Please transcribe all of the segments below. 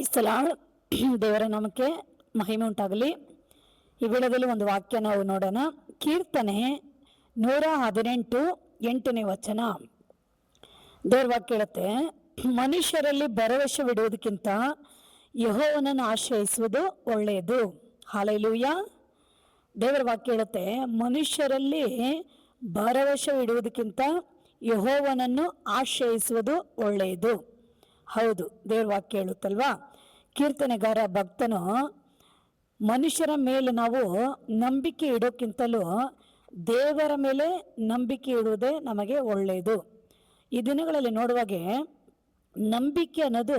Price lord. ದೇವರ ನಾಮಕ್ಕೆ ಮಹಿಮೆ ಉಂಟಾಗಲಿ. ಈ ವೇಳೆಯಲ್ಲಿ ಒಂದು ವಾಕ್ಯ ನಾವು ನೋಡೋಣ. ಕೀರ್ತನೆ 118 8ನೇ ವಚನ. ದೇವರ ವಾಕ್ಯ ಹೇಳುತ್ತೆ, ಮನುಷ್ಯರಲ್ಲಿ ಭರವಸೆವಿಡುವುದಕ್ಕಿಂತ ಯೆಹೋವನನ್ನು ಆಶ್ರಯಿಸುವುದು ಒಳ್ಳೆಯದು. ಹಲ್ಲೆಲೂಯಾ. ದೇವರ ವಾಕ್ಯ ಹೇಳುತ್ತೆ, ಮನುಷ್ಯರಲ್ಲಿ ಭರವಸೆವಿಡುವುದಕ್ಕಿಂತ ಯೆಹೋವನನ್ನು ಆಶ್ರಯಿಸುವುದು ಒಳ್ಳೆಯದು. ಹೌದು, ದೇವರ ವಾಕ್ಯ ಹೇಳುತ್ತಲ್ವಾ. ಕೀರ್ತನೆಗಾರ ಭಕ್ತನು ಮನುಷ್ಯರ ಮೇಲೆ ನಾವು ನಂಬಿಕೆ ಇಡೋಕ್ಕಿಂತಲೂ ದೇವರ ಮೇಲೆ ನಂಬಿಕೆ ಇಡುವುದೇ ನಮಗೆ ಒಳ್ಳೆಯದು. ಈ ದಿನಗಳಲ್ಲಿ ನೋಡುವಾಗೆ ನಂಬಿಕೆ ಅನ್ನೋದು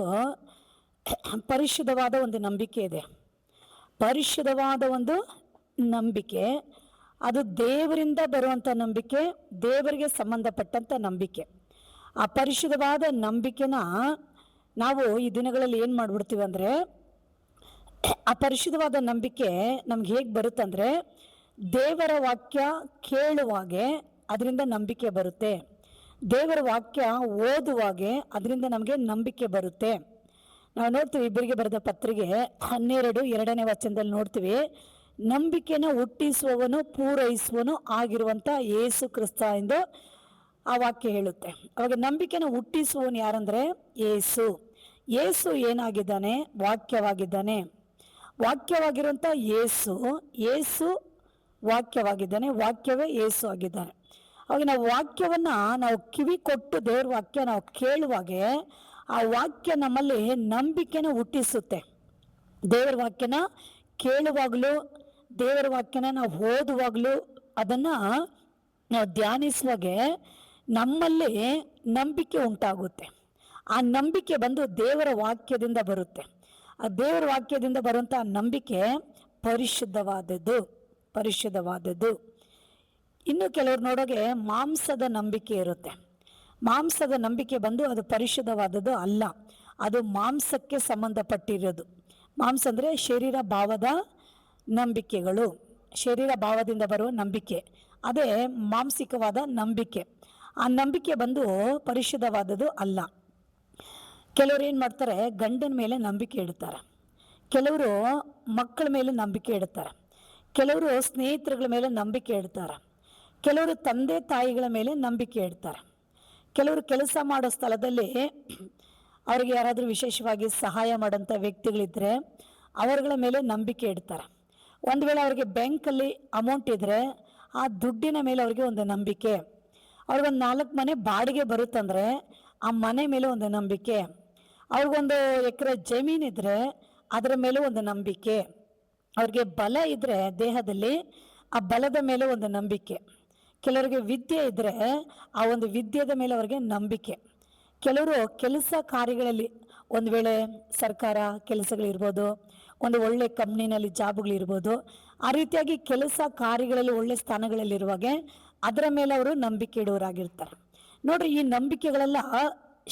ಪರಿಶುದ್ಧವಾದ ಒಂದು ನಂಬಿಕೆ ಇದೆ. ಪರಿಶುದ್ಧವಾದ ಒಂದು ನಂಬಿಕೆ, ಅದು ದೇವರಿಂದ ಬರುವಂಥ ನಂಬಿಕೆ, ದೇವರಿಗೆ ಸಂಬಂಧಪಟ್ಟಂಥ ನಂಬಿಕೆ. ಆ ಪರಿಶುದ್ಧವಾದ ನಂಬಿಕೆನ ನಾವು ಈ ದಿನಗಳಲ್ಲಿ ಏನು ಮಾಡಿಬಿಡ್ತೀವಿ ಅಂದರೆ, ಆ ಪರಿಶುದ್ಧವಾದ ನಂಬಿಕೆ ನಮ್ಗೆ ಹೇಗೆ ಬರುತ್ತಂದರೆ, ದೇವರ ವಾಕ್ಯ ಕೇಳುವಾಗೆ ಅದರಿಂದ ನಂಬಿಕೆ ಬರುತ್ತೆ. ದೇವರ ವಾಕ್ಯ ಓದುವಾಗೆ ಅದರಿಂದ ನಮಗೆ ನಂಬಿಕೆ ಬರುತ್ತೆ. ನಾವು ನೋಡ್ತೀವಿ, ಇಬ್ಬರಿಗೆ ಬರೆದ ಪತ್ರಿಕೆ 12:2ನೇ ವಚನದಲ್ಲಿ ನೋಡ್ತೀವಿ, ನಂಬಿಕೆನ ಹುಟ್ಟಿಸುವವನು ಪೂರೈಸುವನು ಆಗಿರುವಂಥ ಯೇಸು ಕ್ರಿಸ್ತ ಎಂದು ಆ ವಾಕ್ಯ ಹೇಳುತ್ತೆ. ಅವಾಗ ನಂಬಿಕೆನ ಹುಟ್ಟಿಸುವವನು ಯಾರಂದರೆ ಯೇಸು. ಯೇಸು ಏನಾಗಿದ್ದಾನೆ? ವಾಕ್ಯವಾಗಿದ್ದಾನೆ. ವಾಕ್ಯವಾಗಿರುವಂಥ ಯೇಸು ವಾಕ್ಯವಾಗಿದ್ದಾನೆ. ವಾಕ್ಯವೇ ಯೇಸು ಆಗಿದ್ದಾನೆ. ಅವಾಗ ನಾವು ವಾಕ್ಯವನ್ನು ನಾವು ಕಿವಿ ಕೊಟ್ಟು ದೇವ್ರ ವಾಕ್ಯ ನಾವು ಕೇಳುವಾಗೆ ಆ ವಾಕ್ಯ ನಮ್ಮಲ್ಲಿ ನಂಬಿಕೆನ ಹುಟ್ಟಿಸುತ್ತೆ. ದೇವರ ವಾಕ್ಯನ ಕೇಳುವಾಗಲೂ, ದೇವರ ವಾಕ್ಯನ ನಾವು ಓದುವಾಗಲೂ, ಅದನ್ನು ನಾವು ಧ್ಯಾನಿಸುವಾಗೆ ನಮ್ಮಲ್ಲಿ ನಂಬಿಕೆ ಉಂಟಾಗುತ್ತೆ. ಆ ನಂಬಿಕೆ ಬಂದು ದೇವರ ವಾಕ್ಯದಿಂದ ಬರುತ್ತೆ. ಆ ದೇವರ ವಾಕ್ಯದಿಂದ ಬರುವಂಥ ನಂಬಿಕೆ ಪರಿಶುದ್ಧವಾದದ್ದು. ಇನ್ನು ಕೆಲವರು ನೋಡೋಗೆ ಮಾಂಸದ ನಂಬಿಕೆ ಇರುತ್ತೆ. ಮಾಂಸದ ನಂಬಿಕೆ ಬಂದು ಅದು ಪರಿಶುದ್ಧವಾದದ್ದು ಅಲ್ಲ, ಅದು ಮಾಂಸಕ್ಕೆ ಸಂಬಂಧಪಟ್ಟಿರೋದು. ಮಾಂಸ ಅಂದರೆ ಶರೀರ ಭಾವದ ನಂಬಿಕೆಗಳು, ಶರೀರ ಭಾವದಿಂದ ಬರುವ ನಂಬಿಕೆ, ಅದೇ ಮಾಂಸಿಕವಾದ ನಂಬಿಕೆ. ಆ ನಂಬಿಕೆ ಬಂದು ಪರಿಶುದ್ಧವಾದದ್ದು ಅಲ್ಲ. ಕೆಲವರು ಏನು ಮಾಡ್ತಾರೆ, ಗಂಡನ ಮೇಲೆ ನಂಬಿಕೆ ಇಡ್ತಾರೆ, ಕೆಲವರು ಮಕ್ಕಳ ಮೇಲೆ ನಂಬಿಕೆ ಇಡ್ತಾರೆ, ಕೆಲವರು ಸ್ನೇಹಿತರುಗಳ ಮೇಲೆ ನಂಬಿಕೆ ಇಡ್ತಾರೆ, ಕೆಲವರು ತಂದೆ ತಾಯಿಗಳ ಮೇಲೆ ನಂಬಿಕೆ ಇಡ್ತಾರೆ, ಕೆಲವರು ಕೆಲಸ ಮಾಡೋ ಸ್ಥಳದಲ್ಲಿ ಅವ್ರಿಗೆ ಯಾರಾದರೂ ವಿಶೇಷವಾಗಿ ಸಹಾಯ ಮಾಡೋಂಥ ವ್ಯಕ್ತಿಗಳಿದ್ದರೆ ಅವರುಗಳ ಮೇಲೆ ನಂಬಿಕೆ ಇಡ್ತಾರೆ. ಒಂದು ವೇಳೆ ಅವರಿಗೆ ಬ್ಯಾಂಕಲ್ಲಿ ಅಮೌಂಟ್ ಇದ್ದರೆ ಆ ದುಡ್ಡಿನ ಮೇಲೆ ಅವರಿಗೆ ಒಂದು ನಂಬಿಕೆ. ಅವ್ರಿಗೊಂದು 4 ಮನೆ ಬಾಡಿಗೆ ಬರುತ್ತಂದರೆ ಆ ಮನೆ ಮೇಲೆ ಒಂದು ನಂಬಿಕೆ. ಅವ್ರಿಗೊಂದು ಎಕರೆ ಜಮೀನಿದ್ರೆ ಅದರ ಮೇಲೆ ಒಂದು ನಂಬಿಕೆ. ಅವ್ರಿಗೆ ಬಲ ಇದ್ದರೆ ದೇಹದಲ್ಲಿ ಆ ಬಲದ ಮೇಲೆ ಒಂದು ನಂಬಿಕೆ. ಕೆಲವರಿಗೆ ವಿದ್ಯೆ ಇದ್ದರೆ ಆ ಒಂದು ವಿದ್ಯೆದ ಮೇಲೆ ಅವ್ರಿಗೆ ನಂಬಿಕೆ. ಕೆಲವರು ಕೆಲಸ ಕಾರ್ಯಗಳಲ್ಲಿ, ಒಂದು ವೇಳೆ ಸರ್ಕಾರ ಕೆಲಸಗಳಿರ್ಬೋದು, ಒಂದು ಒಳ್ಳೆ ಕಂಪ್ನಿನಲ್ಲಿ ಜಾಬ್ಗಳಿರ್ಬೋದು, ಆ ರೀತಿಯಾಗಿ ಕೆಲಸ ಕಾರ್ಯಗಳಲ್ಲಿ ಒಳ್ಳೆ ಸ್ಥಾನಗಳಲ್ಲಿರುವಾಗೆ ಅದರ ಮೇಲೆ ಅವರು ನಂಬಿಕೆ ಇಡುವರಾಗಿರ್ತಾರೆ. ನೋಡ್ರಿ, ಈ ನಂಬಿಕೆಗಳೆಲ್ಲ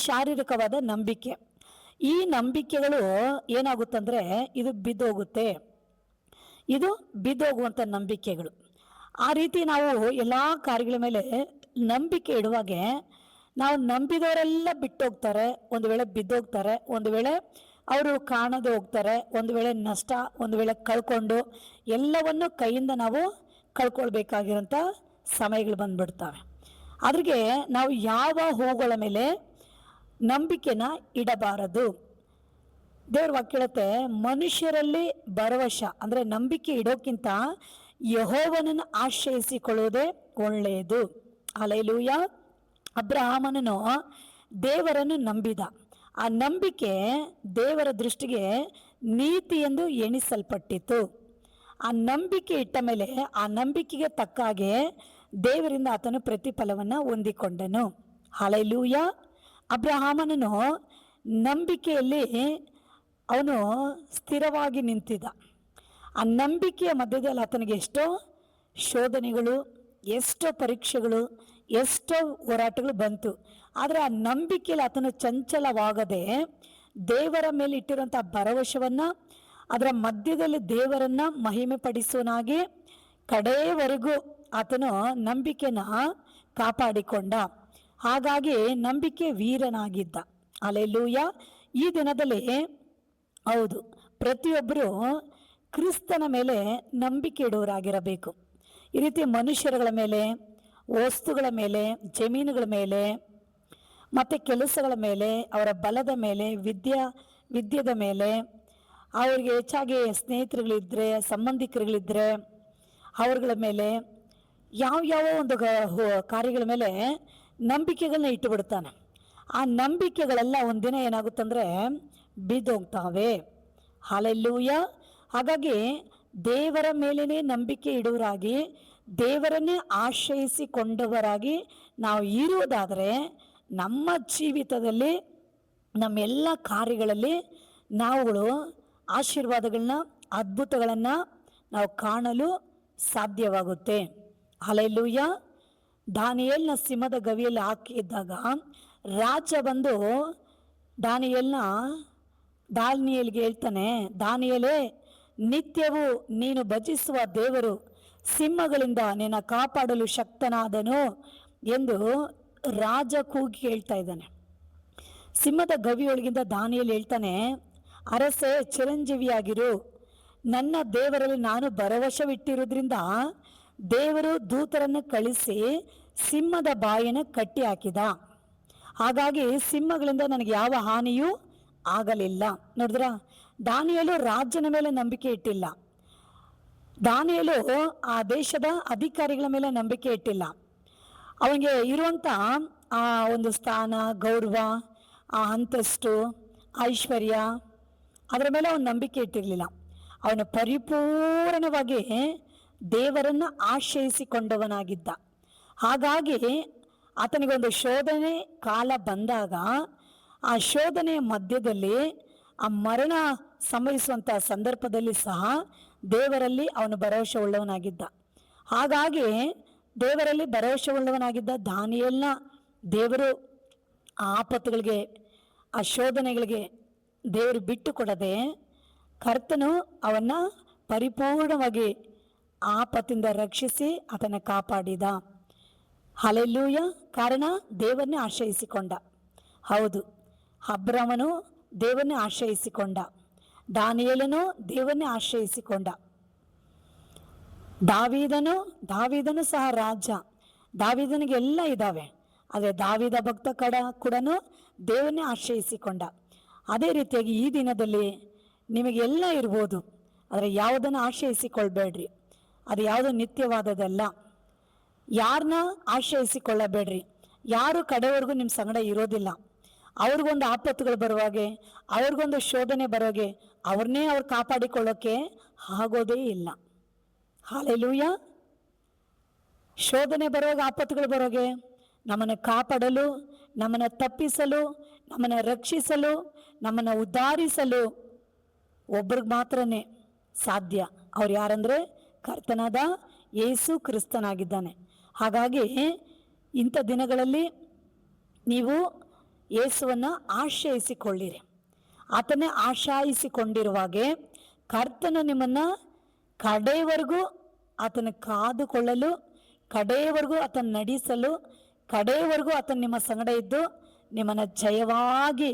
ಶಾರೀರಿಕವಾದ ನಂಬಿಕೆ. ಈ ನಂಬಿಕೆಗಳು ಏನಾಗುತ್ತಂದರೆ ಇದು ಬಿದ್ದೋಗುವಂಥ ನಂಬಿಕೆಗಳು. ಆ ರೀತಿ ನಾವು ಎಲ್ಲ ಕಾರ್ಯಗಳ ಮೇಲೆ ನಂಬಿಕೆ ಇಡುವಾಗೆ ನಾವು ನಂಬಿದವರೆಲ್ಲ ಬಿಟ್ಟೋಗ್ತಾರೆ, ಒಂದು ವೇಳೆ ಬಿದ್ದೋಗ್ತಾರೆ, ಒಂದು ವೇಳೆ ಅವರು ಕಾಣದೆ ಹೋಗ್ತಾರೆ, ಒಂದು ವೇಳೆ ನಷ್ಟ, ಒಂದು ವೇಳೆ ಕಳ್ಕೊಂಡು ಎಲ್ಲವನ್ನು ಕೈಯಿಂದ ನಾವು ಕಳ್ಕೊಳ್ಬೇಕಾಗಿರೋಂಥ ಸಮಯಗಳು ಬಂದ್ಬಿಡ್ತವೆ. ಅದ್ರಿಗೆ ನಾವು ಯಾವ ಹೂಗಳ ಮೇಲೆ ನಂಬಿಕೆನ ಇಡಬಾರದು. ದೇವ್ರ ವಾಕ್ಯ ಹೇಳುತ್ತೆ, ಮನುಷ್ಯರಲ್ಲಿ ಭರವಸೆ ಅಂದರೆ ನಂಬಿಕೆ ಇಡೋಕ್ಕಿಂತ ಯೆಹೋವನನ್ನು ಆಶ್ರಯಿಸಿಕೊಳ್ಳುವುದೇ ಒಳ್ಳೆಯದು. ಹಲ್ಲೆಲೂಯಾ. ಅಬ್ರಹಾಮನು ದೇವರನ್ನು ನಂಬಿದ. ಆ ನಂಬಿಕೆ ದೇವರ ದೃಷ್ಟಿಗೆ ನೀತಿ ಎಂದು ಎಣಿಸಲ್ಪಟ್ಟಿತು. ಆ ನಂಬಿಕೆ ಇಟ್ಟ ಮೇಲೆ ಆ ನಂಬಿಕೆಗೆ ತಕ್ಕ ಹಾಗೆ ದೇವರಿಂದ ಆತನು ಪ್ರತಿಫಲವನ್ನು ಹೊಂದಿಕೊಂಡನು. ಹಲ್ಲೆಲೂಯಾ. ಅಬ್ರಹಾಮನು ನಂಬಿಕೆಯಲ್ಲಿ ಅವನು ಸ್ಥಿರವಾಗಿ ನಿಂತಿದ್ದ. ಆ ನಂಬಿಕೆಯ ಮಧ್ಯದಲ್ಲಿ ಆತನಿಗೆ ಎಷ್ಟೋ ಶೋಧನೆಗಳು, ಎಷ್ಟೋ ಪರೀಕ್ಷೆಗಳು, ಎಷ್ಟೋ ಹೋರಾಟಗಳು ಬಂತು. ಆದರೆ ಆ ನಂಬಿಕೆಯಲ್ಲಿ ಆತನು ಚಂಚಲವಾಗದೆ ದೇವರ ಮೇಲೆ ಇಟ್ಟಿರುವಂಥ ಭರವಸೆಯನ್ನು, ಅದರ ಮಧ್ಯದಲ್ಲಿ ದೇವರನ್ನು ಮಹಿಮೆ ಪಡಿಸುವನಾಗಿ ಕಡೆಯವರೆಗೂ ಆತನು ನಂಬಿಕೆನ ಕಾಪಾಡಿಕೊಂಡ. ಹಾಗಾಗಿ ನಂಬಿಕೆ ವೀರನಾಗಿದ್ದ. ಹಲ್ಲೆಲೂಯಾ. ಈ ದಿನದಲ್ಲಿ ಹೌದು, ಪ್ರತಿಯೊಬ್ಬರು ಕ್ರಿಸ್ತನ ಮೇಲೆ ನಂಬಿಕೆ ಇಡುವರಾಗಿರಬೇಕು. ಈ ರೀತಿ ಮನುಷ್ಯರುಗಳ ಮೇಲೆ, ವಸ್ತುಗಳ ಮೇಲೆ, ಜಮೀನುಗಳ ಮೇಲೆ ಮತ್ತು ಕೆಲಸಗಳ ಮೇಲೆ, ಅವರ ಬಲದ ಮೇಲೆ, ವಿದ್ಯೆದ ಮೇಲೆ, ಅವರಿಗೆ ಹೆಚ್ಚಾಗಿ ಸ್ನೇಹಿತರುಗಳಿದ್ದರೆ, ಸಂಬಂಧಿಕರುಗಳಿದ್ದರೆ ಅವರುಗಳ ಮೇಲೆ, ಯಾವ ಒಂದು ಕಾರ್ಯಗಳ ಮೇಲೆ ನಂಬಿಕೆಗಳನ್ನ ಇಟ್ಟುಬಿಡ್ತಾನೆ. ಆ ನಂಬಿಕೆಗಳೆಲ್ಲ ಒಂದಿನ ಏನಾಗುತ್ತಂದರೆ ಬಿದ್ದೋಗ್ತಾವೆ. ಹಲ್ಲೆಲೂಯ. ಹಾಗಾಗಿ ದೇವರ ಮೇಲೇ ನಂಬಿಕೆ ಇಡುವರಾಗಿ, ದೇವರನ್ನೇ ಆಶ್ರಯಿಸಿಕೊಂಡವರಾಗಿ ನಾವು ಇರುವುದಾದರೆ ನಮ್ಮ ಜೀವಿತದಲ್ಲಿ, ನಮ್ಮೆಲ್ಲ ಕಾರ್ಯಗಳಲ್ಲಿ ನಾವುಗಳು ಆಶೀರ್ವಾದಗಳನ್ನ, ಅದ್ಭುತಗಳನ್ನು ನಾವು ಕಾಣಲು ಸಾಧ್ಯವಾಗುತ್ತೆ. ಹಲ್ಲೆಲೂಯ. ದಾನಿಯೇಲನ ಸಿಂಹದ ಗವಿಯಲ್ಲಿ ಹಾಕಿದ್ದಾಗ ರಾಜ ಬಂದು ದಾನಿಯೇಲಿಗೆ ಹೇಳ್ತಾನೆ, ದಾನಿಯೇಲೇ, ನಿತ್ಯವೂ ನೀನು ಭಜಿಸುವ ದೇವರು ಸಿಂಹಗಳಿಂದ ನಿನ್ನ ಕಾಪಾಡಲು ಶಕ್ತನಾದನು ಎಂದು ರಾಜ ಕೂಗಿ ಹೇಳ್ತಾ ಇದ್ದಾನೆ. ಸಿಂಹದ ಗವಿಯೊಳಗಿಂದ ದಾನಿಯೇಲ ಹೇಳ್ತಾನೆ, ಅರಸೆ, ಚಿರಂಜೀವಿಯಾಗಿರು. ನನ್ನ ದೇವರಲ್ಲಿ ನಾನು ಭರವಸವಿಟ್ಟಿರೋದ್ರಿಂದ ದೇವರು ದೂತರನ್ನು ಕಳಿಸಿ ಸಿಂಹದ ಬಾಯನ್ನು ಕಟ್ಟಿ ಹಾಕಿದ. ಹಾಗಾಗಿ ಸಿಂಹಗಳಿಂದ ನನಗೆ ಯಾವ ಹಾನಿಯೂ ಆಗಲಿಲ್ಲ. ನೋಡಿದ್ರ, ದಾನಿಯೇಲು ರಾಜನ ಮೇಲೆ ನಂಬಿಕೆ ಇಟ್ಟಿಲ್ಲ. ದಾನಿಯೇಲು ಆ ದೇಶದ ಅಧಿಕಾರಿಗಳ ಮೇಲೆ ನಂಬಿಕೆ ಇಟ್ಟಿಲ್ಲ. ಅವನಿಗೆ ಇರುವಂಥ ಆ ಒಂದು ಸ್ಥಾನ, ಗೌರವ, ಆ ಅಂತಸ್ತು, ಐಶ್ವರ್ಯ, ಅದರ ಮೇಲೆ ಅವನು ನಂಬಿಕೆ ಇಟ್ಟಿರಲಿಲ್ಲ. ಅವನು ಪರಿಪೂರ್ಣವಾಗಿ ದೇವರನ್ನು ಆಶ್ರಯಿಸಿಕೊಂಡವನಾಗಿದ್ದ. ಹಾಗಾಗಿ ಆತನಿಗೊಂದು ಶೋಧನೆ ಕಾಲ ಬಂದಾಗ, ಆ ಶೋಧನೆಯ ಮಧ್ಯದಲ್ಲಿ, ಆ ಮರಣ ಸಂಭವಿಸುವಂಥ ಸಂದರ್ಭದಲ್ಲಿ ಸಹ ದೇವರಲ್ಲಿ ಅವನು ಭರವಸೆ ಉಳ್ಳವನಾಗಿದ್ದ. ಹಾಗಾಗಿ ದೇವರಲ್ಲಿ ಭರವಸೆ ಉಳ್ಳವನಾಗಿದ್ದ ದಾನಿಯೇಲನ ದೇವರು ಆ ಆಪತ್ತುಗಳಿಗೆ, ಆ ಶೋಧನೆಗಳಿಗೆ ದೇವರು ಬಿಟ್ಟು ಕೊಡದೆ ಕರ್ತನು ಅವನ್ನ ಪರಿಪೂರ್ಣವಾಗಿ ಆಪತ್ತಿಂದ ರಕ್ಷಿಸಿ ಆತನ ಕಾಪಾಡಿದ. ಹಲ್ಲೆಲೂಯ. ಕಾರಣ ದೇವರನ್ನೇ ಆಶ್ರಯಿಸಿಕೊಂಡ. ಹೌದು, ಅಬ್ರಮನು ದೇವರನ್ನೇ ಆಶ್ರಯಿಸಿಕೊಂಡ, ದಾನಿಯೇಲನು ದೇವರನ್ನೇ ಆಶ್ರಯಿಸಿಕೊಂಡ, ದಾವೀದನು ಸಹ ರಾಜ. ದಾವೀದನಿಗೆ ಎಲ್ಲ ಇದ್ದಾವೆ, ಆದರೆ ದಾವೀದ ಭಕ್ತ ಕೂಡ ದೇವರನ್ನೇ ಆಶ್ರಯಿಸಿಕೊಂಡ. ಅದೇ ರೀತಿಯಾಗಿ ಈ ದಿನದಲ್ಲಿ ನಿಮಗೆಲ್ಲ ಇರ್ಬೋದು, ಆದರೆ ಯಾವುದನ್ನು ಆಶ್ರಯಿಸಿಕೊಳ್ಬೇಡ್ರಿ. ಅದು ಯಾವುದೋ ನಿತ್ಯವಾದದಲ್ಲ. ಯಾರನ್ನ ಆಶ್ರಯಿಸಿಕೊಳ್ಳಬೇಡ್ರಿ. ಯಾರು ಕಡೆವರೆಗೂ ನಿಮ್ಮ ಸಂಗಡ ಇರೋದಿಲ್ಲ. ಅವ್ರಿಗೊಂದು ಆಪತ್ತುಗಳು ಬರುವಾಗೆ, ಅವ್ರಿಗೊಂದು ಶೋಧನೆ ಬರೋಗೆ ಅವ್ರನ್ನೇ ಅವ್ರು ಕಾಪಾಡಿಕೊಳ್ಳೋಕ್ಕೆ ಆಗೋದೇ ಇಲ್ಲ. ಹಲ್ಲೆಲೂಯ. ಶೋಧನೆ ಬರುವಾಗ, ಆಪತ್ತುಗಳು ಬರೋಗೆ ನಮ್ಮನ್ನು ಕಾಪಾಡಲು, ನಮ್ಮನ್ನು ತಪ್ಪಿಸಲು, ನಮ್ಮನ್ನು ರಕ್ಷಿಸಲು, ನಮ್ಮನ್ನು ಉದ್ಧಾರಿಸಲು ಒಬ್ರಿಗೆ ಮಾತ್ರನೇ ಸಾಧ್ಯ. ಅವ್ರು ಯಾರಂದರೆ ಕರ್ತನಾದ ಯೇಸು ಕ್ರಿಸ್ತನಾಗಿದ್ದಾನೆ. ಹಾಗಾಗಿ ಇಂಥ ದಿನಗಳಲ್ಲಿ ನೀವು ಯೇಸುವನ್ನು ಆಶ್ರಯಿಸಿಕೊಳ್ಳಿರಿ. ಆತನೇ ಆಶ್ರಯಿಸಿಕೊಂಡಿರುವಾಗೆ ಕರ್ತನು ನಿಮ್ಮನ್ನು ಕಡೆಯವರೆಗೂ ಆತನ ಕಾದುಕೊಳ್ಳಲು, ಕಡೆಯವರೆಗೂ ಆತನ ನಡೆಸಲು, ಕಡೆಯವರೆಗೂ ಆತನ ನಿಮ್ಮ ಸಂಗಡ ಇದ್ದು ನಿಮ್ಮನ್ನು ಜಯವಾಗಿ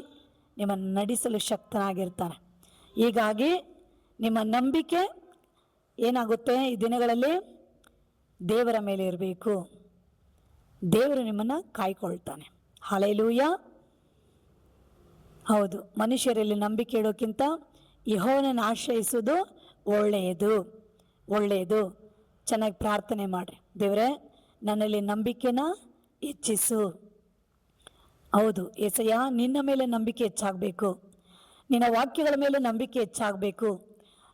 ನಿಮ್ಮನ್ನು ನಡೆಸಲು ಶಕ್ತನಾಗಿರ್ತಾನೆ. ಹೀಗಾಗಿ ನಿಮ್ಮ ನಂಬಿಕೆ ಏನಾಗುತ್ತೆ, ಈ ದಿನಗಳಲ್ಲಿ ದೇವರ ಮೇಲೆ ಇರಬೇಕು. ದೇವರು ನಿಮ್ಮನ್ನು ಕಾಯ್ಕೊಳ್ತಾನೆ. ಹಲ್ಲೆಲೂಯ. ಹೌದು, ಮನುಷ್ಯರಲ್ಲಿ ನಂಬಿಕೆ ಇಡೋಕ್ಕಿಂತ ಯೆಹೋವನನ್ನು ಆಶ್ರಯಿಸುವುದು ಒಳ್ಳೆಯದು. ಚೆನ್ನಾಗಿ ಪ್ರಾರ್ಥನೆ ಮಾಡಿರಿ. ದೇವರೇ, ನನ್ನಲ್ಲಿ ನಂಬಿಕೆನ ಹೆಚ್ಚಿಸು. ಹೌದು ಏಸಯ್ಯ, ನಿನ್ನ ಮೇಲೆ ನಂಬಿಕೆ ಹೆಚ್ಚಾಗಬೇಕು, ನಿನ್ನ ವಾಕ್ಯಗಳ ಮೇಲೆ ನಂಬಿಕೆ ಹೆಚ್ಚಾಗಬೇಕು.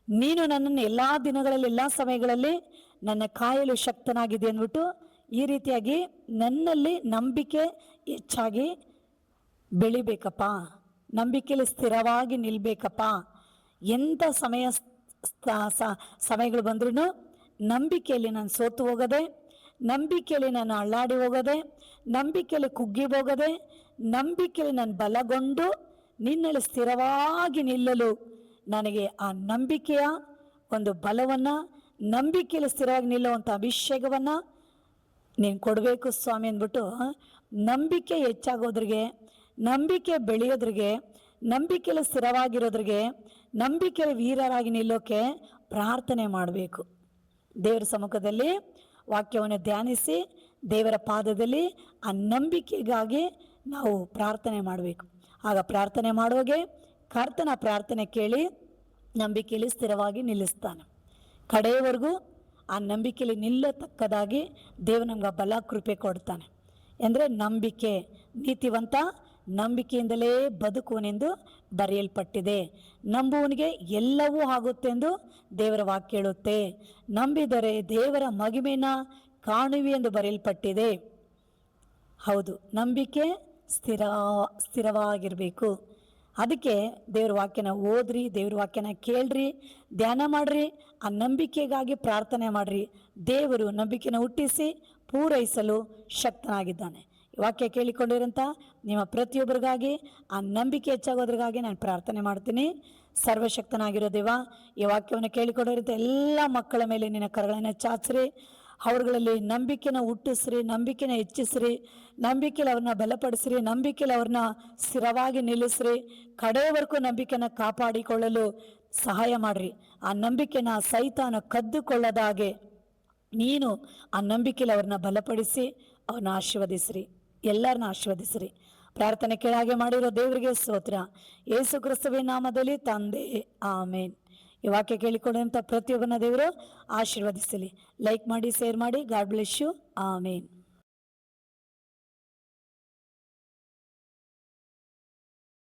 ನೀನು ನನ್ನನ್ನು ಎಲ್ಲ ದಿನಗಳಲ್ಲಿ, ಎಲ್ಲ ಸಮಯಗಳಲ್ಲಿ ನನ್ನ ಕಾಯಲು ಶಕ್ತನಾಗಿದೆ ಅಂದ್ಬಿಟ್ಟು ಈ ರೀತಿಯಾಗಿ ನನ್ನಲ್ಲಿ ನಂಬಿಕೆ ಹೆಚ್ಚಾಗಿ ಬೆಳಿಬೇಕಪ್ಪ. ನಂಬಿಕೆಯಲ್ಲಿ ಸ್ಥಿರವಾಗಿ ನಿಲ್ಲಬೇಕಪ್ಪ. ಎಂಥ ಸಮಯಗಳು ಬಂದ್ರೂ ನಂಬಿಕೆಯಲ್ಲಿ ನಾನು ಸೋತು ಹೋಗದೆ, ನಂಬಿಕೆಯಲ್ಲಿ ನಾನು ಅಳ್ಳಾಡಿ ಹೋಗದೆ, ನಂಬಿಕೆಯಲ್ಲಿ ಕುಗ್ಗಿ ಹೋಗದೆ, ನಂಬಿಕೆಯಲ್ಲಿ ನಾನು ಬಲಗೊಂಡು ನಿನ್ನಲ್ಲಿ ಸ್ಥಿರವಾಗಿ ನಿಲ್ಲಲು ನನಗೆ ಆ ನಂಬಿಕೆಯ ಒಂದು ಬಲವನ್ನು, ನಂಬಿಕೆಯಲ್ಲಿ ಸ್ಥಿರವಾಗಿ ನಿಲ್ಲುವಂಥ ಅಭಿಷೇಕವನ್ನು ನೀನು ಕೊಡಬೇಕು ಸ್ವಾಮಿ ಅಂದ್ಬಿಟ್ಟು ನಂಬಿಕೆ ಹೆಚ್ಚಾಗೋದ್ರಿಗೆ, ನಂಬಿಕೆ ಬೆಳೆಯೋದ್ರಿಗೆ ನಂಬಿಕೆಯಲ್ಲಿ ಸ್ಥಿರವಾಗಿರೋದ್ರಿಗೆ ನಂಬಿಕೆ ವೀರರಾಗಿ ನಿಲ್ಲೋಕೆ ಪ್ರಾರ್ಥನೆ ಮಾಡಬೇಕು. ದೇವರ ಸಮ್ಮುಖದಲ್ಲಿ ವಾಕ್ಯವನ್ನು ಧ್ಯಾನಿಸಿ ದೇವರ ಪಾದದಲ್ಲಿ ಆ ನಂಬಿಕೆಗಾಗಿ ನಾವು ಪ್ರಾರ್ಥನೆ ಮಾಡಬೇಕು. ಆಗ ಪ್ರಾರ್ಥನೆ ಮಾಡುವಾಗೆ ಕರ್ತನ ಪ್ರಾರ್ಥನೆ ಕೇಳಿ ನಂಬಿಕೆಯಲ್ಲಿ ಸ್ಥಿರವಾಗಿ ನಿಲ್ಲಿಸ್ತಾನೆ. ಕಡೆಯವರೆಗೂ ಆ ನಂಬಿಕೆಯಲ್ಲಿ ನಿಲ್ಲತಕ್ಕದಾಗಿ ದೇವರು ನಮ್ಗೆ ಬಲ ಕೃಪೆ ಕೊಡ್ತಾನೆ. ಅಂದರೆ ನಂಬಿಕೆ, ನೀತಿವಂತ ನಂಬಿಕೆಯಿಂದಲೇ ಬದುಕುವನೆಂದು ಬರೆಯಲ್ಪಟ್ಟಿದೆ. ನಂಬುವನಿಗೆ ಎಲ್ಲವೂ ಆಗುತ್ತೆಂದು ದೇವರ ವಾಕ್ಯ ಹೇಳುತ್ತೆ. ನಂಬಿದರೆ ದೇವರ ಮಹಿಮೆನ ಕಾಣುವಿ ಎಂದು ಬರೆಯಲ್ಪಟ್ಟಿದೆ. ಹೌದು, ನಂಬಿಕೆ ಸ್ಥಿರವಾಗಿರಬೇಕು. ಅದಕ್ಕೆ ದೇವ್ರ ವಾಕ್ಯನ ಓದ್ರಿ, ದೇವ್ರ ವಾಕ್ಯನ ಕೇಳ್ರಿ, ಧ್ಯಾನ ಮಾಡ್ರಿ, ಆ ನಂಬಿಕೆಗಾಗಿ ಪ್ರಾರ್ಥನೆ ಮಾಡ್ರಿ. ದೇವರು ನಂಬಿಕೆನ ಹುಟ್ಟಿಸಿ ಪೂರೈಸಲು ಶಕ್ತನಾಗಿದ್ದಾನೆ. ಈ ವಾಕ್ಯ ಕೇಳಿಕೊಂಡಿರೋಂಥ ನಿಮ್ಮ ಪ್ರತಿಯೊಬ್ಬರಿಗಾಗಿ ಆ ನಂಬಿಕೆ ಹೆಚ್ಚಾಗೋದ್ರಿಗಾಗಿ ನಾನು ಪ್ರಾರ್ಥನೆ ಮಾಡ್ತೀನಿ. ಸರ್ವಶಕ್ತನಾಗಿರೋ ದೇವ, ಈ ವಾಕ್ಯವನ್ನು ಕೇಳಿಕೊಂಡಿರೋಂಥ ಎಲ್ಲ ಮಕ್ಕಳ ಮೇಲೆ ನಿನ್ನ ಕರಗಳನ್ನು ಚಾಚ್ರಿ. ಅವ್ರುಗಳಲ್ಲಿ ನಂಬಿಕೆನ ಹುಟ್ಟಿಸ್ರಿ, ನಂಬಿಕೆನ ಹೆಚ್ಚಿಸ್ರಿ, ನಂಬಿಕೆಯಲ್ಲಿ ಅವ್ರನ್ನ ಬಲಪಡಿಸ್ರಿ, ನಂಬಿಕೆಯಲ್ಲಿ ಅವ್ರನ್ನ ಸ್ಥಿರವಾಗಿ ನಿಲ್ಲಿಸ್ರಿ. ಕಡೆಯವರೆಗೂ ನಂಬಿಕೆನ ಕಾಪಾಡಿಕೊಳ್ಳಲು ಸಹಾಯ ಮಾಡ್ರಿ. ಆ ನಂಬಿಕೆನ ಸೈತಾನ ಕದ್ದುಕೊಳ್ಳದ ಹಾಗೆ ನೀನು ಆ ನಂಬಿಕೆಯಲ್ಲಿ ಅವ್ರನ್ನ ಬಲಪಡಿಸಿ ಅವ್ರನ್ನ ಆಶೀರ್ವದಿಸ್ರಿ, ಎಲ್ಲರನ್ನ ಆಶೀರ್ವದಿಸ್ರಿ. ಪ್ರಾರ್ಥನೆ ಕೆಳಗೆ ಮಾಡಿರೋ ದೇವರಿಗೆ ಸ್ತೋತ್ರ. ಯೇಸು ಕ್ರಿಸ್ತುವಿನ ನಾಮದಲ್ಲಿ ತಂದೆ, ಆಮೇನ್. ಈ ವಾಕ್ಯ ಕೇಳಿಕೊಂಡಂಥ ಪ್ರತಿಯೊಬ್ಬನ ದೇವರು ಆಶೀರ್ವದಿಸಲಿ. ಲೈಕ್ ಮಾಡಿ, ಶೇರ್ ಮಾಡಿ. God bless you. ಆಮೇನ್.